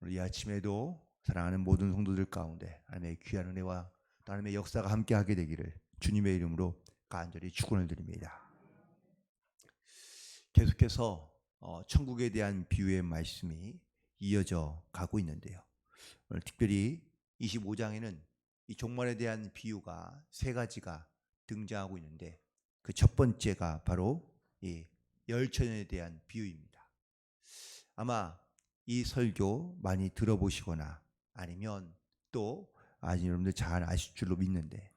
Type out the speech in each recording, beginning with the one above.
오늘 이 아침에도 사랑하는 모든 성도들 가운데 하나님의 귀한 은혜와 또 하나님의 역사가 함께하게 되기를 주님의 이름으로 간절히 축원을 드립니다. 계속해서 천국에 대한 비유의 말씀이 이어져 가고 있는데요. 오늘 특별히 25장에는 이 종말에 대한 비유가 세 가지가 등장하고 있는데 그 첫 번째가 바로 이 열천에 대한 비유입니다. 아마 이 설교 많이 들어보시거나 아니면 또 여러분들 잘 아실 줄로 믿는데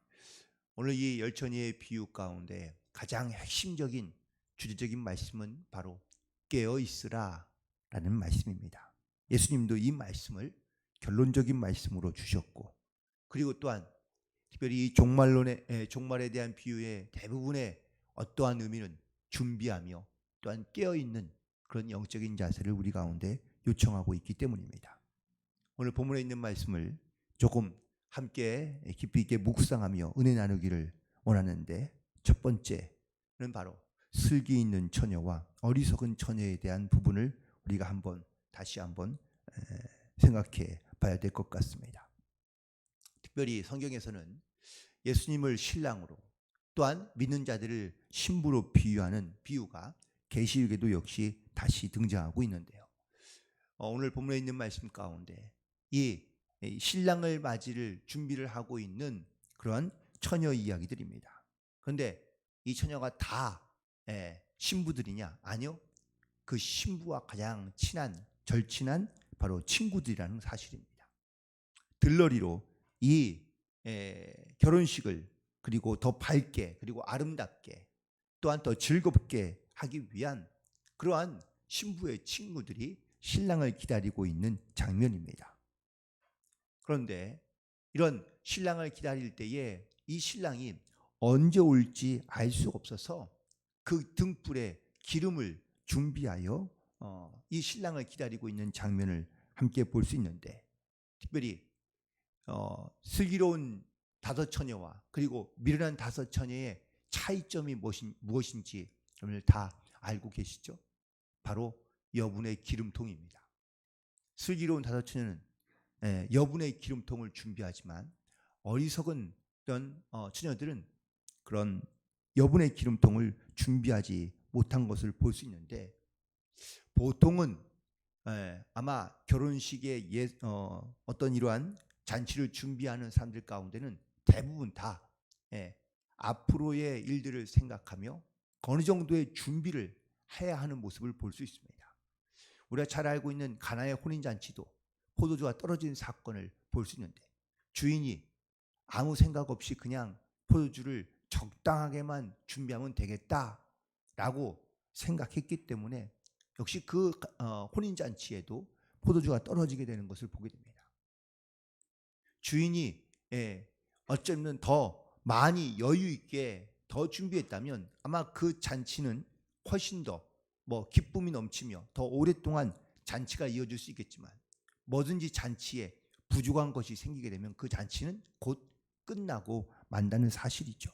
오늘 이 열천이의 비유 가운데 가장 핵심적인 주제적인 말씀은 바로 깨어 있으라 라는 말씀입니다. 예수님도 이 말씀을 결론적인 말씀으로 주셨고 그리고 또한 특별히 이 종말에 대한 비유의 대부분의 어떠한 의미는 준비하며 또한 깨어있는 그런 영적인 자세를 우리 가운데 요청하고 있기 때문입니다. 오늘 본문에 있는 말씀을 조금 함께 깊이 있게 묵상하며 은혜 나누기를 원하는데 첫 번째는 바로 슬기 있는 처녀와 어리석은 처녀에 대한 부분을 우리가 다시 한번 생각해 봐야 될 것 같습니다. 특별히 성경에서는 예수님을 신랑으로 또한 믿는 자들을 신부로 비유하는 비유가 계시록에도 역시 다시 등장하고 있는데요. 오늘 본문에 있는 말씀 가운데 이 신랑을 맞이를 준비를 하고 있는 그런 처녀 이야기들입니다. 그런데 이 처녀가 다 신부들이냐? 아니요. 그 신부와 가장 친한 절친한 바로 친구들이라는 사실입니다. 들러리로 이 결혼식을 그리고 더 밝게 그리고 아름답게 또한 더 즐겁게 하기 위한 그러한 신부의 친구들이 신랑을 기다리고 있는 장면입니다. 그런데 이런 신랑을 기다릴 때에 이 신랑이 언제 올지 알 수 없어서 그 등불에 기름을 준비하여 이 신랑을 기다리고 있는 장면을 함께 볼 수 있는데 특별히 슬기로운 다섯 처녀와 그리고 미련한 다섯 처녀의 차이점이 무엇인지 여러분들 다 알고 계시죠? 바로 여분의 기름통입니다. 슬기로운 다섯 처녀는 여분의 기름통을 준비하지만 어리석은 처녀들은 그런 여분의 기름통을 준비하지 못한 것을 볼 수 있는데 보통은 아마 결혼식에 어떤 이러한 잔치를 준비하는 사람들 가운데는 대부분 다 앞으로의 일들을 생각하며 어느 정도의 준비를 해야 하는 모습을 볼 수 있습니다. 우리가 잘 알고 있는 가나의 혼인잔치도 포도주가 떨어진 사건을 볼 수 있는데 주인이 아무 생각 없이 그냥 포도주를 적당하게만 준비하면 되겠다라고 생각했기 때문에 역시 그 혼인잔치에도 포도주가 떨어지게 되는 것을 보게 됩니다. 주인이 어쩌면 더 많이 여유 있게 더 준비했다면 아마 그 잔치는 훨씬 더 기쁨이 넘치며 더 오랫동안 잔치가 이어질 수 있겠지만 뭐든지 잔치에 부족한 것이 생기게 되면 그 잔치는 곧 끝나고 만다는 사실이죠.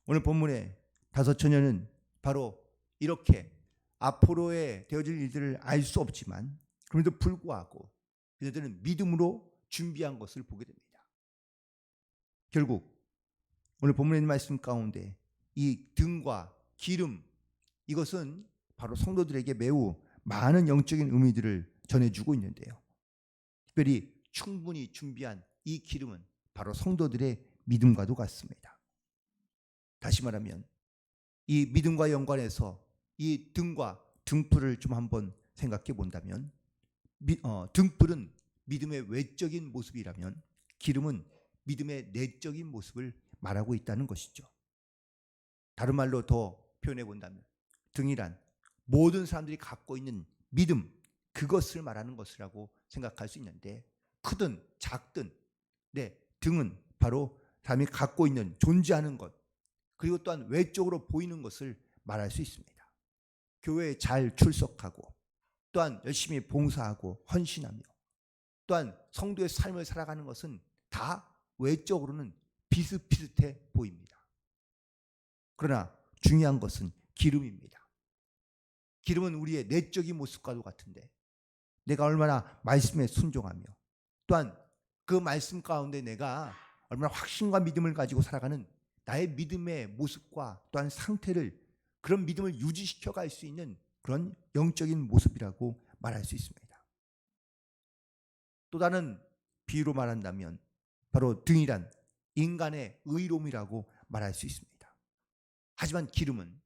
오늘 본문의 다섯 처녀는 바로 이렇게 앞으로의 되어질 일들을 알 수 없지만 그럼에도 불구하고 그들은 믿음으로 준비한 것을 보게 됩니다. 결국 오늘 본문에 있는 말씀 가운데 이 등과 기름 이것은 바로 성도들에게 매우 많은 영적인 의미들을 전해주고 있는데요. 특별히 충분히 준비한 이 기름은 바로 성도들의 믿음과도 같습니다. 다시 말하면 이 믿음과 연관해서 이 등과 등불을 좀 한번 생각해 본다면 등불은 믿음의 외적인 모습이라면 기름은 믿음의 내적인 모습을 말하고 있다는 것이죠. 다른 말로 더 표현해 본다면 등이란 모든 사람들이 갖고 있는 믿음 그것을 말하는 것이라고 생각할 수 있는데 크든 작든 등은 바로 사람이 갖고 있는 존재하는 것 그리고 또한 외적으로 보이는 것을 말할 수 있습니다. 교회에 잘 출석하고 또한 열심히 봉사하고 헌신하며 또한 성도의 삶을 살아가는 것은 다 외적으로는 비슷비슷해 보입니다. 그러나 중요한 것은 기름입니다. 기름은 우리의 내적인 모습과도 같은데 내가 얼마나 말씀에 순종하며 또한 그 말씀 가운데 내가 얼마나 확신과 믿음을 가지고 살아가는 나의 믿음의 모습과 또한 상태를, 그런 믿음을 유지시켜 갈 수 있는 그런 영적인 모습이라고 말할 수 있습니다. 또 다른 비유로 말한다면 바로 등이란 인간의 의로움이라고 말할 수 있습니다. 하지만 기름은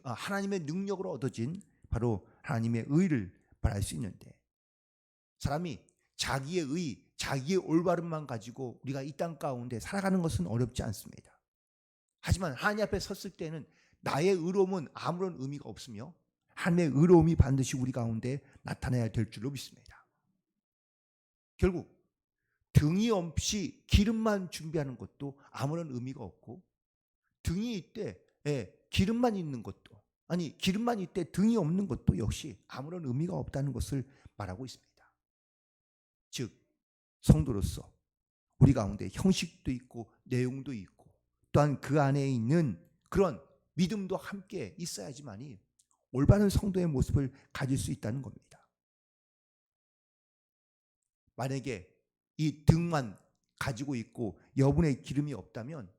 하나님의 능력으로 얻어진 바로 하나님의 의를 말할 수 있는데, 사람이 자기의 의, 자기의 올바름만 가지고 우리가 이 땅 가운데 살아가는 것은 어렵지 않습니다. 하지만 하나님 앞에 섰을 때는 나의 의로움은 아무런 의미가 없으며 하나님의 의로움이 반드시 우리 가운데 나타나야 될 줄로 믿습니다. 결국 등이 없이 기름만 준비하는 것도 아무런 의미가 없고, 등이 있대 기름만 있는 것도, 아니 기름만 있대 등이 없는 것도 역시 아무런 의미가 없다는 것을 말하고 있습니다. 즉 성도로서 우리 가운데 형식도 있고 내용도 있고 또한 그 안에 있는 그런 믿음도 함께 있어야지만이 올바른 성도의 모습을 가질 수 있다는 겁니다. 만약에 이 등만 가지고 있고 여분의 기름이 없다면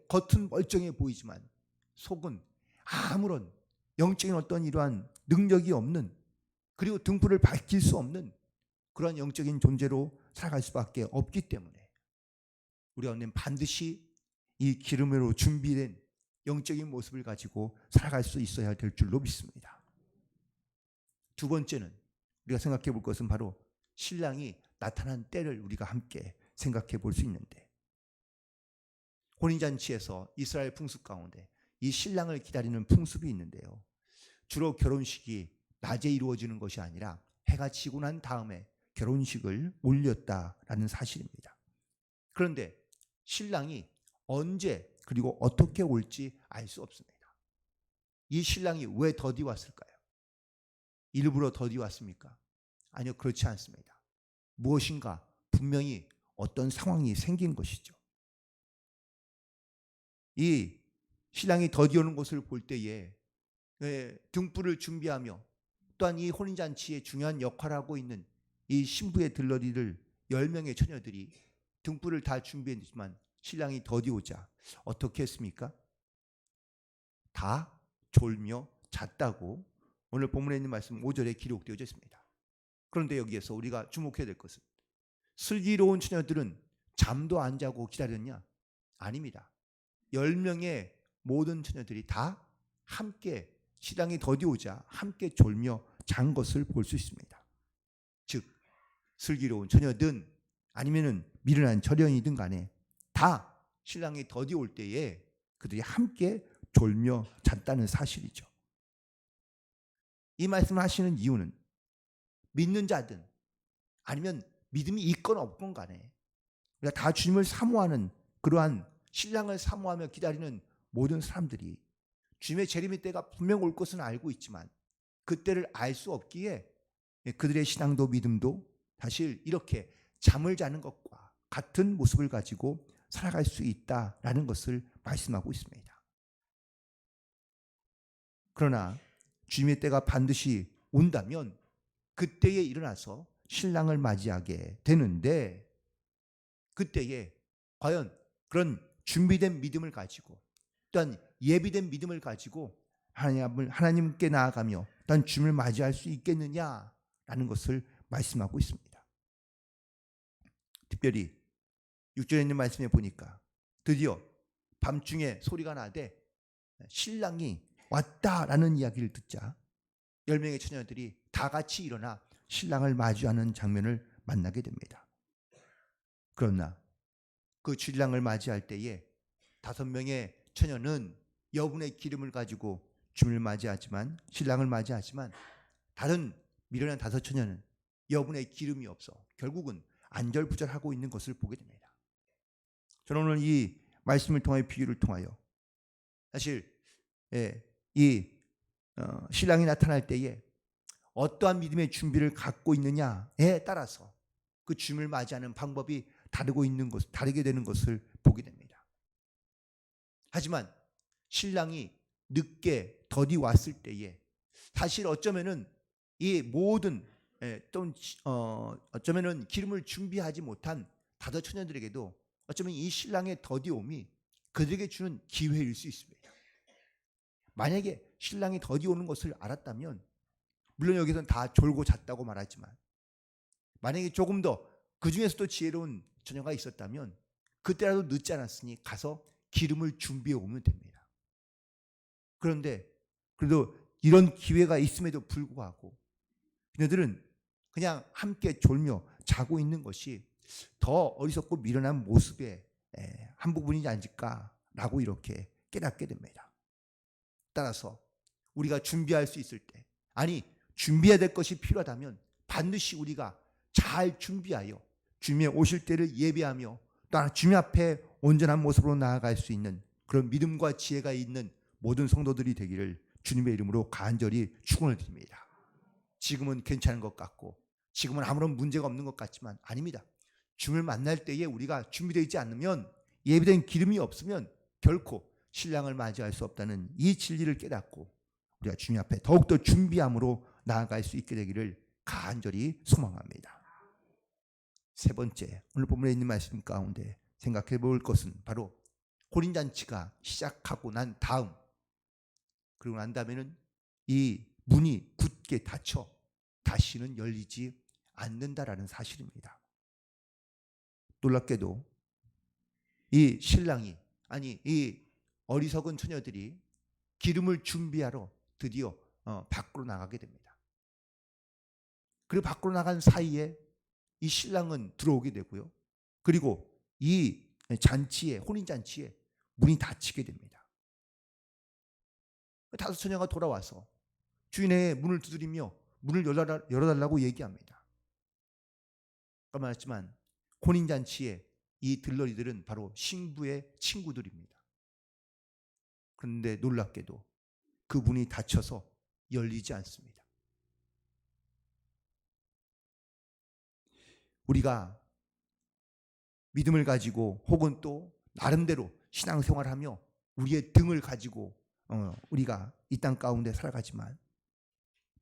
겉은 멀쩡해 보이지만 속은 아무런 영적인 어떤 이러한 능력이 없는, 그리고 등불을 밝힐 수 없는 그런 영적인 존재로 살아갈 수밖에 없기 때문에 우리가 반드시 이 기름으로 준비된 영적인 모습을 가지고 살아갈 수 있어야 될 줄로 믿습니다. 두 번째는 우리가 생각해 볼 것은 바로 신랑이 나타난 때를 우리가 함께 생각해 볼 수 있는데, 혼인잔치에서 이스라엘 풍습 가운데 이 신랑을 기다리는 풍습이 있는데요. 주로 결혼식이 낮에 이루어지는 것이 아니라 해가 지고 난 다음에 결혼식을 올렸다라는 사실입니다. 그런데 신랑이 언제 그리고 어떻게 올지 알 수 없습니다. 이 신랑이 왜 더디 왔을까요? 일부러 더디 왔습니까? 아니요, 그렇지 않습니다. 무엇인가 분명히 어떤 상황이 생긴 것이죠. 이 신랑이 더디 오는 것을 볼 때에 등불을 준비하며 또한 이 혼인잔치에 중요한 역할을 하고 있는 이 신부의 들러리를 10명의 처녀들이 등불을 다 준비했지만 신랑이 더디 오자 어떻게 했습니까? 다 졸며 잤다고 오늘 본문에 있는 말씀 5절에 기록되어 있습니다. 그런데 여기에서 우리가 주목해야 될 것은, 슬기로운 처녀들은 잠도 안 자고 기다렸냐? 아닙니다. 10명의 모든 처녀들이 다 함께 신랑이 더디 오자 함께 졸며 잔 것을 볼 수 있습니다. 즉 슬기로운 처녀든 아니면은 미련한 처녀이든 간에 다 신랑이 더디 올 때에 그들이 함께 졸며 잤다는 사실이죠. 이 말씀을 하시는 이유는 믿는 자든 아니면 믿음이 있건 없건 간에 우리가 다 주님을 사모하는, 그러한 신랑을 사모하며 기다리는 모든 사람들이 주님의 재림의 때가 분명 올 것은 알고 있지만 그때를 알 수 없기에 그들의 신앙도 믿음도 사실 이렇게 잠을 자는 것과 같은 모습을 가지고 살아갈 수 있다라는 것을 말씀하고 있습니다. 그러나 주님의 때가 반드시 온다면 그때에 일어나서 신랑을 맞이하게 되는데, 그때에 과연 그런 준비된 믿음을 가지고 또한 예비된 믿음을 가지고 하나님께 나아가며 또한 주님을 맞이할 수 있겠느냐라는 것을 말씀하고 있습니다. 특별히 6절에 있는 말씀에 보니까 드디어 밤중에 소리가 나되 신랑이 왔다라는 이야기를 듣자 10명의 처녀들이 다 같이 일어나 신랑을 마주하는 장면을 만나게 됩니다. 그러나 그 신랑을 맞이할 때에 5명의 처녀는 여분의 기름을 가지고 주님을 맞이하지만, 신랑을 맞이하지만 다른 미련한 5 처녀는 여분의 기름이 없어 결국은 안절부절하고 있는 것을 보게 됩니다. 저는 오늘 이 말씀을 통하여, 비유를 통하여 사실 이 신랑이 나타날 때에 어떠한 믿음의 준비를 갖고 있느냐에 따라서 그 주님을 맞이하는 방법이 다르게 되는 것을 보게 됩니다. 하지만 신랑이 늦게 더디 왔을 때에 사실 어쩌면은 이 모든 또 어쩌면은 기름을 준비하지 못한 다섯 처녀들에게도 어쩌면 이 신랑의 더디옴이 그들에게 주는 기회일 수 있습니다. 만약에 신랑이 더디 오는 것을 알았다면, 물론 여기서는 다 졸고 잤다고 말하지만, 만약에 조금 더 그 중에서도 지혜로운 처녀가 있었다면 그때라도 늦지 않았으니 가서 기름을 준비해 오면 됩니다. 그런데 그래도 이런 기회가 있음에도 불구하고 그녀들은 그냥 함께 졸며 자고 있는 것이 더 어리석고 미련한 모습의 한 부분이지 않을까라고 이렇게 깨닫게 됩니다. 따라서 우리가 준비할 수 있을 때, 아니 준비해야 될 것이 필요하다면 반드시 우리가 잘 준비하여 주님의 오실 때를 예배하며 또 주님 앞에 온전한 모습으로 나아갈 수 있는 그런 믿음과 지혜가 있는 모든 성도들이 되기를 주님의 이름으로 간절히 축원을 드립니다. 지금은 괜찮은 것 같고 지금은 아무런 문제가 없는 것 같지만 아닙니다. 주님을 만날 때에 우리가 준비되어 있지 않으면, 예비된 기름이 없으면 결코 신랑을 맞이할 수 없다는 이 진리를 깨닫고 우리가 주님 앞에 더욱더 준비함으로 나아갈 수 있게 되기를 간절히 소망합니다. 세 번째, 오늘 본문에 있는 말씀 가운데 생각해 볼 것은 바로 혼인잔치가 시작하고 난 다음, 그리고 난 다음에는 이 문이 굳게 닫혀 다시는 열리지 않는다라는 사실입니다. 놀랍게도 이 신랑이, 아니 이 어리석은 처녀들이 기름을 준비하러 드디어 밖으로 나가게 됩니다. 그리고 밖으로 나간 사이에 이 신랑은 들어오게 되고요. 그리고 이 잔치에, 혼인잔치에 문이 닫히게 됩니다. 다섯 처녀가 돌아와서 주인의 문을 두드리며 문을 열어달라고 얘기합니다. 아까 말했지만 혼인잔치에 이 들러리들은 바로 신부의 친구들입니다. 그런데 놀랍게도 그 문이 닫혀서 열리지 않습니다. 우리가 믿음을 가지고 혹은 또 나름대로 신앙생활하며 우리의 등을 가지고 우리가 이 땅 가운데 살아가지만,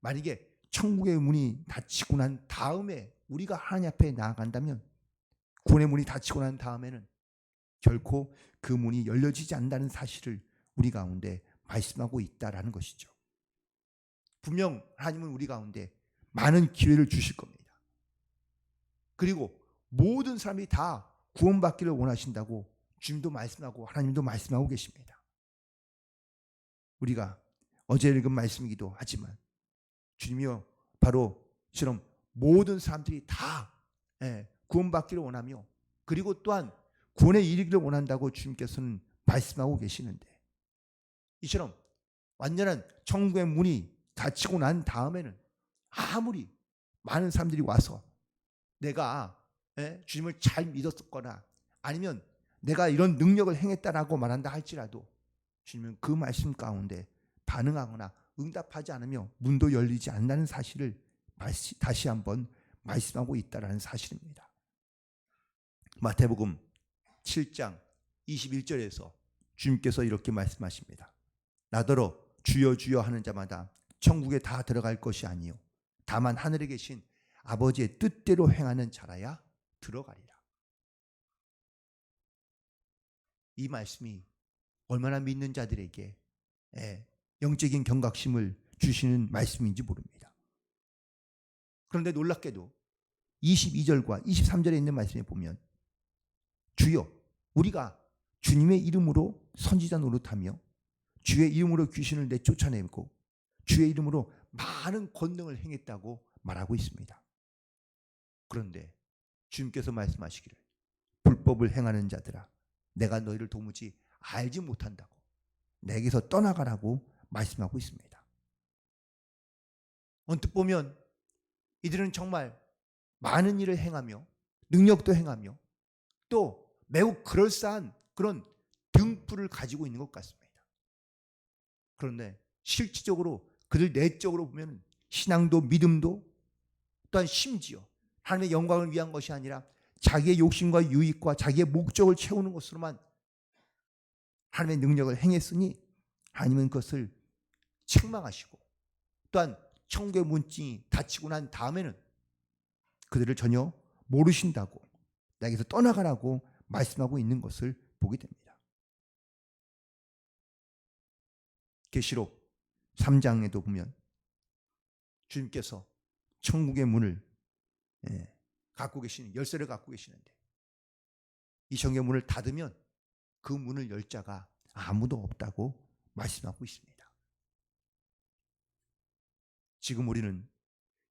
만약에 천국의 문이 닫히고 난 다음에 우리가 하나님 앞에 나아간다면, 구원의 문이 닫히고 난 다음에는 결코 그 문이 열려지지 않는다는 사실을 우리 가운데 말씀하고 있다라는 것이죠. 분명 하나님은 우리 가운데 많은 기회를 주실 겁니다. 그리고 모든 사람이 다 구원받기를 원하신다고 주님도 말씀하고 하나님도 말씀하고 계십니다. 우리가 어제 읽은 말씀이기도 하지만 주님이요, 바로 이처럼 모든 사람들이 다 구원받기를 원하며 그리고 또한 구원에 이르기를 원한다고 주님께서는 말씀하고 계시는데, 이처럼 완전한 천국의 문이 닫히고 난 다음에는 아무리 많은 사람들이 와서 내가 주님을 잘 믿었거나 아니면 내가 이런 능력을 행했다라고 말한다 할지라도 주님은 그 말씀 가운데 반응하거나 응답하지 않으며 문도 열리지 않는다는 사실을 다시 한번 말씀하고 있다는 사실입니다. 마태복음 7장 21절에서 주님께서 이렇게 말씀하십니다. 나더러 주여 주여 하는 자마다 천국에 다 들어갈 것이 아니요 다만 하늘에 계신 아버지의 뜻대로 행하는 자라야 들어가리라. 이 말씀이 얼마나 믿는 자들에게 영적인 경각심을 주시는 말씀인지 모릅니다. 그런데 놀랍게도 22절과 23절에 있는 말씀에 보면 주여 우리가 주님의 이름으로 선지자 노릇하며 주의 이름으로 귀신을 내쫓아내고 주의 이름으로 많은 권능을 행했다고 말하고 있습니다. 그런데 주님께서 말씀하시기를 불법을 행하는 자들아 내가 너희를 도무지 알지 못한다고 내게서 떠나가라고 말씀하고 있습니다. 언뜻 보면 이들은 정말 많은 일을 행하며 능력도 행하며 또 매우 그럴싸한 그런 등불을 가지고 있는 것 같습니다. 그런데 실질적으로 그들 내적으로 보면 신앙도 믿음도 또한 심지어 하나님의 영광을 위한 것이 아니라 자기의 욕심과 유익과 자기의 목적을 채우는 것으로만 하나님의 능력을 행했으니 하나님은 그것을 책망하시고 또한 천국의 문이 닫히고 난 다음에는 그들을 전혀 모르신다고, 나에게서 떠나가라고 말씀하고 있는 것을 보게 됩니다. 계시록 3장에도 보면 주님께서 천국의 문을 갖고 계시는, 열쇠를 갖고 계시는데 이 천국의 문을 닫으면 그 문을 열 자가 아무도 없다고 말씀하고 있습니다. 지금 우리는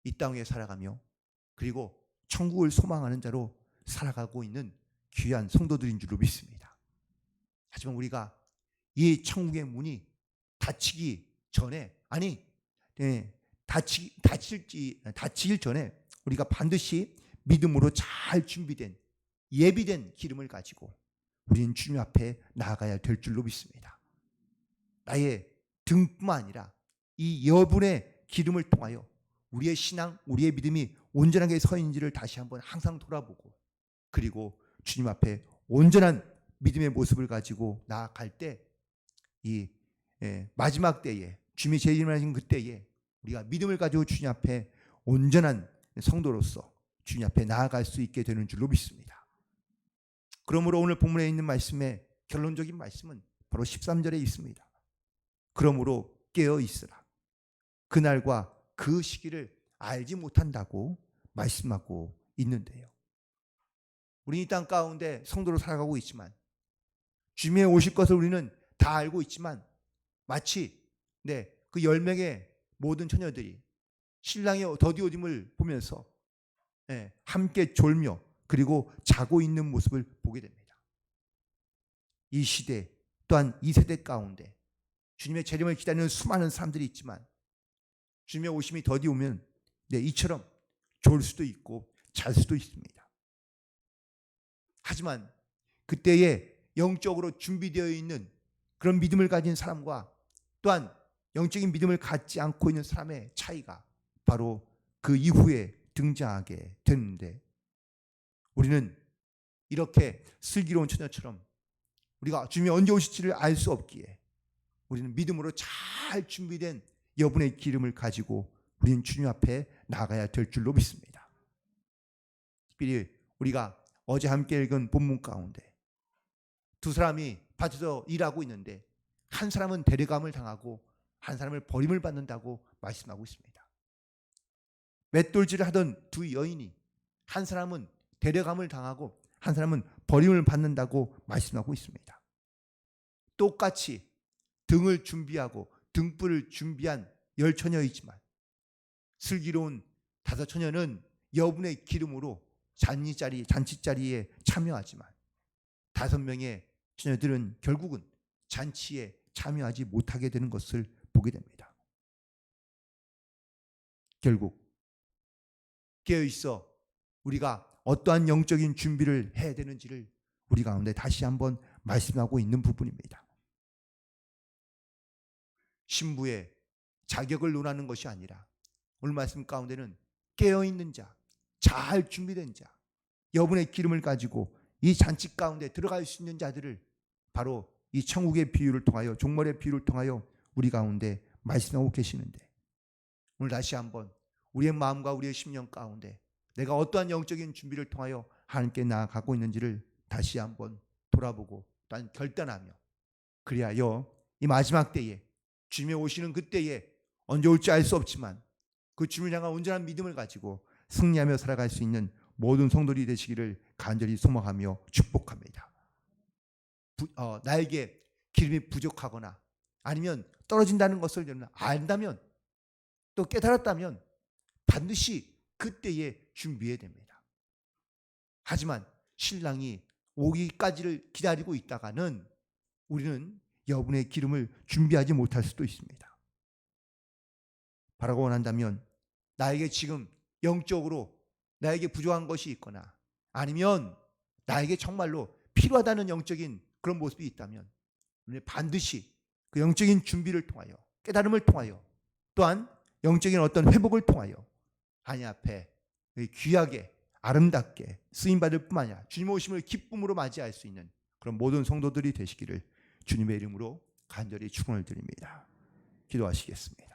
이 땅에 살아가며 그리고 천국을 소망하는 자로 살아가고 있는 귀한 성도들인 줄로 믿습니다. 하지만 우리가 이 천국의 문이 닫히기 전에, 닫히기 전에 우리가 반드시 믿음으로 잘 준비된, 예비된 기름을 가지고 우리는 주님 앞에 나아가야 될 줄로 믿습니다. 나의 등뿐만 아니라 이 여분의 기름을 통하여 우리의 신앙, 우리의 믿음이 온전하게 서 있는지를 다시 한번 항상 돌아보고, 그리고 주님 앞에 온전한 믿음의 모습을 가지고 나아갈 때, 이 마지막 때에, 주님이 재림하신 그때에 우리가 믿음을 가지고 주님 앞에 온전한 성도로서 주님 앞에 나아갈 수 있게 되는 줄로 믿습니다. 그러므로 오늘 본문에 있는 말씀의 결론적인 말씀은 바로 13절에 있습니다. 그러므로 깨어 있으라. 그날과 그 시기를 알지 못한다고 말씀하고 있는데요. 우리 이 땅 가운데 성도로 살아가고 있지만, 주님의 오실 것을 우리는 다 알고 있지만, 마치 그 10명의 모든 처녀들이 신랑의 더디오dim을 보면서 함께 졸며 그리고 자고 있는 모습을 보게 됩니다. 이 시대 또한 이 세대 가운데 주님의 재림을 기다리는 수많은 사람들이 있지만, 주님의 오심이 더디 오면 이처럼 졸 수도 있고 잘 수도 있습니다. 하지만 그때에 영적으로 준비되어 있는 그런 믿음을 가진 사람과 또한 영적인 믿음을 갖지 않고 있는 사람의 차이가 바로 그 이후에 등장하게 되는데, 우리는 이렇게 슬기로운 처녀처럼 우리가 주님이 언제 오실지를 알 수 없기에 우리는 믿음으로 잘 준비된 여분의 기름을 가지고 우리는 주님 앞에 나가야 될 줄로 믿습니다. 특별히 우리가 어제 함께 읽은 본문 가운데 두 사람이 밭에서 일하고 있는데 한 사람은 데려감을 당하고 한 사람을 버림을 받는다고 말씀하고 있습니다. 맷돌질을 하던 두 여인이 한 사람은 데려감을 당하고 한 사람은 버림을 받는다고 말씀하고 있습니다. 똑같이 등을 준비하고 등불을 준비한 10처녀이지만 슬기로운 5처녀는 여분의 기름으로 잔치자리에 참여하지만 5명의 처녀들은 결국은 잔치에 참여하지 못하게 되는 것을 보게 됩니다. 결국 깨어있어 우리가 어떠한 영적인 준비를 해야 되는지를 우리 가운데 다시 한번 말씀하고 있는 부분입니다. 신부의 자격을 논하는 것이 아니라 오늘 말씀 가운데는 깨어있는 자, 잘 준비된 자, 여분의 기름을 가지고 이 잔치 가운데 들어갈 수 있는 자들을 바로 이 천국의 비유를 통하여, 종말의 비유를 통하여 우리 가운데 말씀하고 계시는데, 오늘 다시 한번 우리의 마음과 우리의 심령 가운데 내가 어떠한 영적인 준비를 통하여 하나님께 나아가고 있는지를 다시 한번 돌아보고 또한 결단하며, 그리하여 이 마지막 때에 주님이 오시는 그때에 언제 올지 알 수 없지만 그 주님을 향한 온전한 믿음을 가지고 승리하며 살아갈 수 있는 모든 성도들이 되시기를 간절히 소망하며 축복합니다. 나에게 기름이 부족하거나 아니면 떨어진다는 것을 안다면, 또 깨달았다면 반드시 그때에 준비해야 됩니다. 하지만 신랑이 오기까지를 기다리고 있다가는 우리는 여분의 기름을 준비하지 못할 수도 있습니다. 바라고 원한다면 나에게 지금 영적으로 나에게 부족한 것이 있거나 아니면 나에게 정말로 필요하다는 영적인 그런 모습이 있다면 반드시 그 영적인 준비를 통하여, 깨달음을 통하여, 또한 영적인 어떤 회복을 통하여 하나님 앞에 귀하게 아름답게 쓰임받을 뿐만 아니라 주님 오심을 기쁨으로 맞이할 수 있는 그런 모든 성도들이 되시기를 주님의 이름으로 간절히 축원을 드립니다. 기도하시겠습니다.